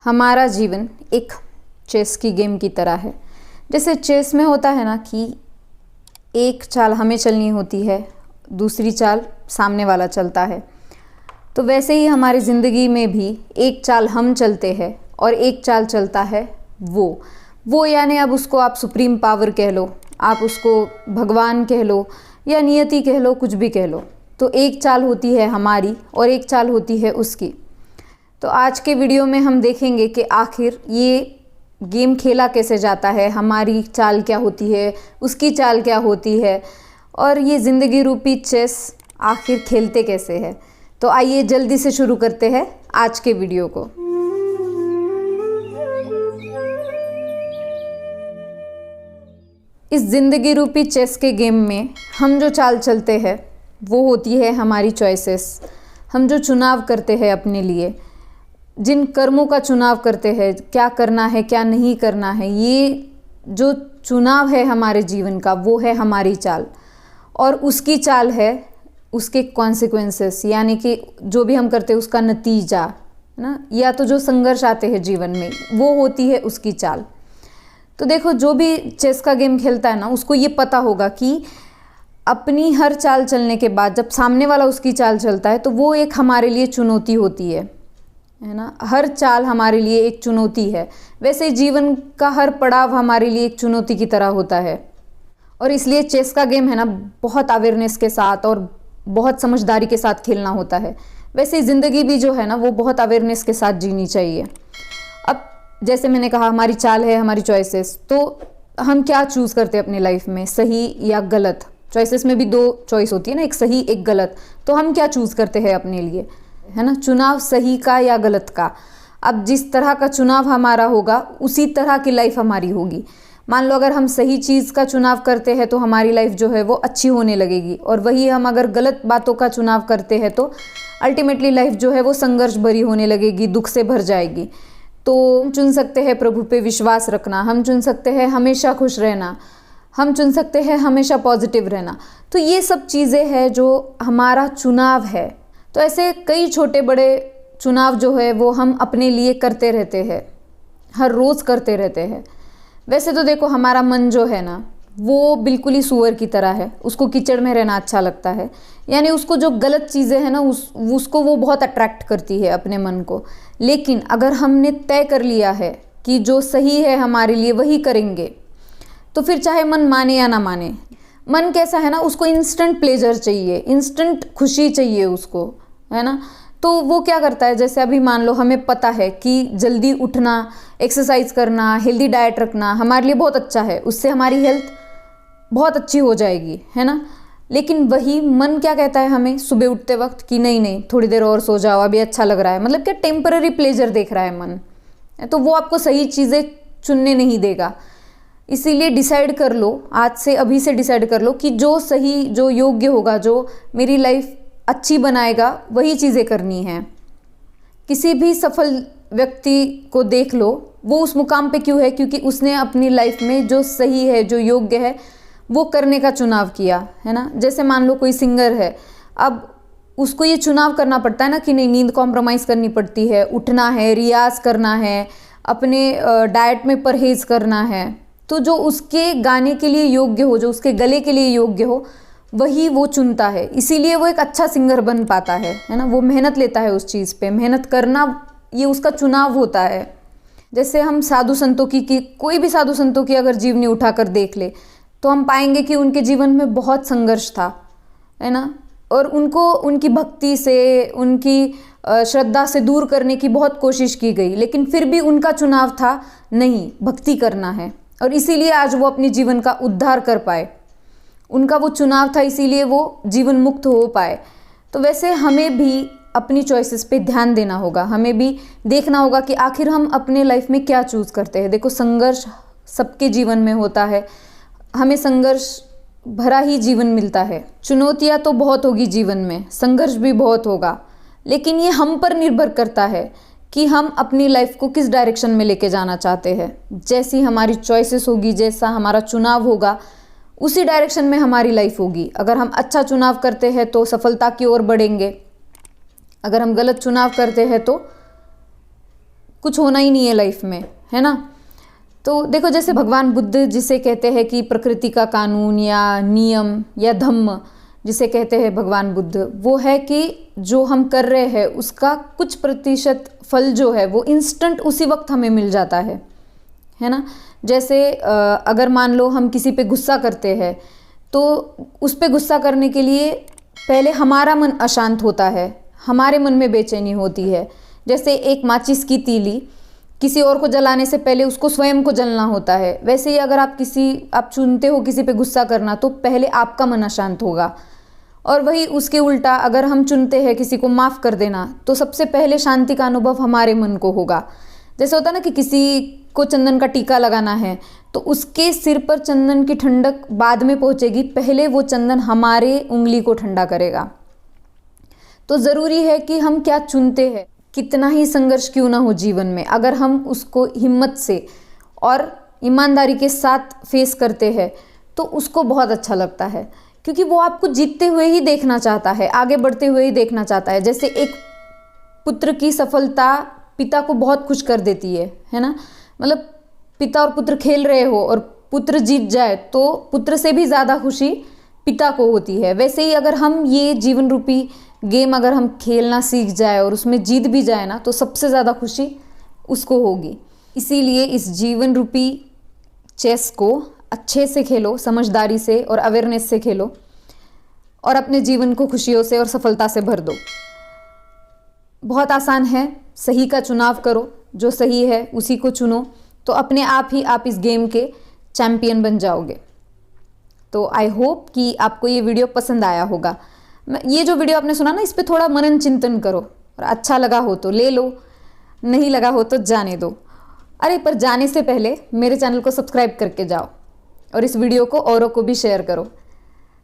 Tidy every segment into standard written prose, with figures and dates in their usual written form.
हमारा जीवन एक चेस की गेम की तरह है। जैसे चेस में होता है ना कि एक चाल हमें चलनी होती है, दूसरी चाल सामने वाला चलता है। तो वैसे ही हमारी ज़िंदगी में भी एक चाल हम चलते हैं और एक चाल चलता है वो यानी अब उसको आप सुप्रीम पावर कह लो, आप उसको भगवान कह लो या नियति कह लो, कुछ भी कह लो। तो एक चाल होती है हमारी और एक चाल होती है उसकी। तो आज के वीडियो में हम देखेंगे कि आखिर ये गेम खेला कैसे जाता है, हमारी चाल क्या होती है, उसकी चाल क्या होती है और ये ज़िंदगी रूपी चेस आखिर खेलते कैसे हैं। तो आइए जल्दी से शुरू करते हैं आज के वीडियो को। इस ज़िंदगी रूपी चेस के गेम में हम जो चाल चलते हैं वो होती है हमारी चॉइसेस। हम जो चुनाव करते हैं अपने लिए, जिन कर्मों का चुनाव करते हैं, क्या करना है क्या नहीं करना है, ये जो चुनाव है हमारे जीवन का वो है हमारी चाल। और उसकी चाल है उसके कॉन्सिक्वेंसेस, यानी कि जो भी हम करते हैं उसका नतीजा ना, या तो जो संघर्ष आते हैं जीवन में वो होती है उसकी चाल। तो देखो, जो भी चेस का गेम खेलता है ना उसको ये पता होगा कि अपनी हर चाल चलने के बाद जब सामने वाला उसकी चाल चलता है तो वो एक हमारे लिए चुनौती होती है ना। हर चाल हमारे लिए एक चुनौती है। वैसे जीवन का हर पड़ाव हमारे लिए एक चुनौती की तरह होता है और इसलिए चेस का गेम है ना बहुत अवेयरनेस के साथ और बहुत समझदारी के साथ खेलना होता है। वैसे ज़िंदगी भी जो है ना वो बहुत अवेयरनेस के साथ जीनी चाहिए। अब जैसे मैंने कहा हमारी चाल है हमारी चॉइसेस, तो हम क्या चूज़ करते हैं अपनी लाइफ में, सही या गलत। चॉइसेस में भी दो चॉइस होती है ना, एक सही एक गलत। तो हम क्या चूज़ करते हैं अपने लिए, है ना, चुनाव सही का या गलत का। अब जिस तरह का चुनाव हमारा होगा उसी तरह की लाइफ हमारी होगी। मान लो अगर हम सही चीज़ का चुनाव करते हैं तो हमारी लाइफ जो है वो अच्छी होने लगेगी, और वही हम अगर गलत बातों का चुनाव करते हैं तो अल्टीमेटली लाइफ जो है वो संघर्ष भरी होने लगेगी, दुख से भर जाएगी। तो हम चुन सकते हैं प्रभु पे विश्वास रखना, हम चुन सकते हैं हमेशा खुश रहना, हम चुन सकते हैं हमेशा पॉजिटिव रहना। तो ये सब चीज़ें हैं जो हमारा चुनाव है। तो ऐसे कई छोटे बड़े चुनाव जो है वो हम अपने लिए करते रहते हैं, हर रोज़ करते रहते हैं। वैसे तो देखो हमारा मन जो है ना वो बिल्कुल ही सूअर की तरह है, उसको कीचड़ में रहना अच्छा लगता है। यानी उसको जो गलत चीज़ें हैं ना उसको वो बहुत अट्रैक्ट करती है अपने मन को। लेकिन अगर हमने तय कर लिया है कि जो सही है हमारे लिए वही करेंगे, तो फिर चाहे मन माने या ना माने। मन कैसा है ना, उसको इंस्टेंट प्लेजर चाहिए, इंस्टेंट खुशी चाहिए उसको, है ना। तो वो क्या करता है, जैसे अभी मान लो हमें पता है कि जल्दी उठना, एक्सरसाइज करना, हेल्दी डाइट रखना हमारे लिए बहुत अच्छा है, उससे हमारी हेल्थ बहुत अच्छी हो जाएगी, है ना। लेकिन वही मन क्या कहता है हमें सुबह उठते वक्त कि नहीं नहीं थोड़ी देर और सो जाओ, अभी अच्छा लग रहा है। मतलब क्या टेम्पररी प्लेजर देख रहा है मन, तो वो आपको सही चीज़ें चुनने नहीं देगा। इसीलिए डिसाइड कर लो, आज से अभी से डिसाइड कर लो कि जो सही, जो योग्य होगा, जो मेरी लाइफ अच्छी बनाएगा वही चीज़ें करनी है। किसी भी सफल व्यक्ति को देख लो, वो उस मुकाम पे क्यों है, क्योंकि उसने अपनी लाइफ में जो सही है, जो योग्य है वो करने का चुनाव किया, है ना। जैसे मान लो कोई सिंगर है, अब उसको ये चुनाव करना पड़ता है ना कि नहीं, नींद कॉम्प्रोमाइज़ करनी पड़ती है, उठना है, रियाज करना है, अपने डाइट में परहेज़ करना है। तो जो उसके गाने के लिए योग्य हो, जो उसके गले के लिए योग्य हो, वही वो चुनता है। इसीलिए वो एक अच्छा सिंगर बन पाता है ना। वो मेहनत लेता है उस चीज़ पे, मेहनत करना ये उसका चुनाव होता है। जैसे हम साधु संतों की कोई भी साधु संतों की अगर जीवनी उठाकर देख ले तो हम पाएंगे कि उनके जीवन में बहुत संघर्ष था, है ना। और उनको उनकी भक्ति से, उनकी श्रद्धा से दूर करने की बहुत कोशिश की गई, लेकिन फिर भी उनका चुनाव था नहीं, भक्ति करना है। और इसीलिए आज वो अपने जीवन का उद्धार कर पाए, उनका वो चुनाव था, इसीलिए वो जीवन मुक्त हो पाए। तो वैसे हमें भी अपनी चॉइसेस पे ध्यान देना होगा, हमें भी देखना होगा कि आखिर हम अपने लाइफ में क्या चूज़ करते हैं। देखो, संघर्ष सबके जीवन में होता है, हमें संघर्ष भरा ही जीवन मिलता है। चुनौतियाँ तो बहुत होगी जीवन में, संघर्ष भी बहुत होगा, लेकिन ये हम पर निर्भर करता है कि हम अपनी लाइफ को किस डायरेक्शन में लेके जाना चाहते हैं। जैसी हमारी चॉइसेस होगी, जैसा हमारा चुनाव होगा, उसी डायरेक्शन में हमारी लाइफ होगी। अगर हम अच्छा चुनाव करते हैं तो सफलता की ओर बढ़ेंगे, अगर हम गलत चुनाव करते हैं तो कुछ होना ही नहीं है लाइफ में, है ना। तो देखो, जैसे भगवान बुद्ध जिसे कहते हैं कि प्रकृति का कानून या नियम या धम्म जिसे कहते हैं भगवान बुद्ध, वो है कि जो हम कर रहे हैं उसका कुछ प्रतिशत फल जो है वो इंस्टेंट उसी वक्त हमें मिल जाता है ना। जैसे अगर मान लो हम किसी पे गुस्सा करते हैं तो उस पे गुस्सा करने के लिए पहले हमारा मन अशांत होता है, हमारे मन में बेचैनी होती है। जैसे एक माचिस की तीली किसी और को जलाने से पहले उसको स्वयं को जलना होता है, वैसे ही अगर आप चुनते हो किसी पे गुस्सा करना तो पहले आपका मन अशांत होगा। और वही उसके उल्टा अगर हम चुनते हैं किसी को माफ़ कर देना तो सबसे पहले शांति का अनुभव हमारे मन को होगा। जैसे होता ना कि किसी को चंदन का टीका लगाना है तो उसके सिर पर चंदन की ठंडक बाद में पहुंचेगी, पहले वो चंदन हमारे उंगली को ठंडा करेगा। तो ज़रूरी है कि हम क्या चुनते हैं, कितना ही संघर्ष क्यों ना हो जीवन में, अगर हम उसको हिम्मत से और ईमानदारी के साथ फेस करते हैं तो उसको बहुत अच्छा लगता है, क्योंकि वो आपको जीतते हुए ही देखना चाहता है, आगे बढ़ते हुए ही देखना चाहता है। जैसे एक पुत्र की सफलता पिता को बहुत खुश कर देती है ना। मतलब पिता और पुत्र खेल रहे हो और पुत्र जीत जाए तो पुत्र से भी ज़्यादा खुशी पिता को होती है। वैसे ही अगर हम ये जीवन रूपी गेम अगर हम खेलना सीख जाए और उसमें जीत भी जाए ना तो सबसे ज़्यादा खुशी उसको होगी। इसीलिए इस जीवन रूपी चेस को अच्छे से खेलो, समझदारी से और अवेयरनेस से खेलो और अपने जीवन को खुशियों से और सफलता से भर दो। बहुत आसान है, सही का चुनाव करो, जो सही है उसी को चुनो, तो अपने आप ही आप इस गेम के चैम्पियन बन जाओगे। तो आई होप कि आपको ये वीडियो पसंद आया होगा। ये जो वीडियो आपने सुना ना, इस पे थोड़ा मनन चिंतन करो और अच्छा लगा हो तो ले लो, नहीं लगा हो तो जाने दो। अरे पर जाने से पहले मेरे चैनल को सब्सक्राइब करके जाओ और इस वीडियो को औरों को भी शेयर करो।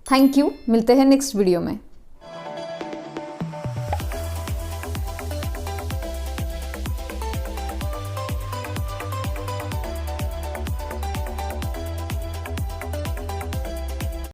थैंक यू, मिलते हैं नेक्स्ट वीडियो में।